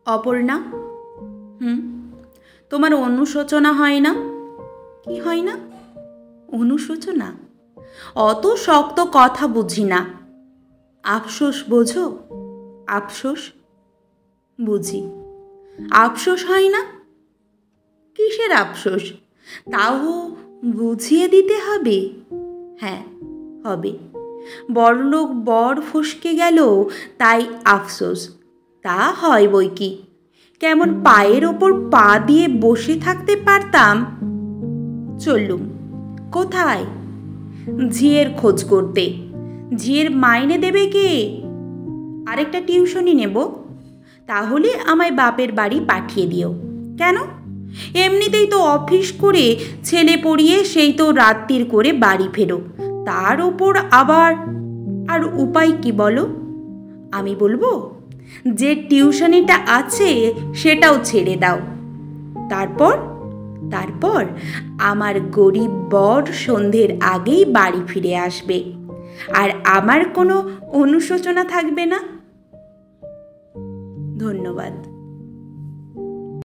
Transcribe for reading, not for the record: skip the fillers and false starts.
অপর্ণা, তোমার অনুশোচনা হয় না? কি হয় না? অনুশোচনা? অত শক্ত কথা বুঝি না। আফসোস বোঝো? আফসোস বুঝি। আফসোস হয় না? কিসের আফসোস? তাও বুঝিয়ে দিতে হবে। হ্যাঁ, হবে। বড়লোক বর ফসকে গেল তাই আফসোস। তা হয় বই কি। কেমন পায়ের ওপর পা দিয়ে বসে থাকতে পারতাম। চললুম। কোথায়? ঝিয়ের খোঁজ করতে। ঝিয়ের মাইনে দেবে কে? আরেকটা টিউশনি নেব। তাহলে আমায় বাপের বাড়ি পাঠিয়ে দিও। কেন? এমনিতেই তো অফিস করে ছেলে পড়িয়ে সেই তো রাত্তির করে বাড়ি ফেরো। তার ওপর আবার আর উপায় কি বলো? আমি বলবো যে টিউশনিটা আছে সেটাও ছেড়ে দাও। তারপর আমার গরিব বর সন্ধ্যের আগেই বাড়ি ফিরে আসবে, আর আমার কোনো অনুশোচনা থাকবে না। ধন্যবাদ।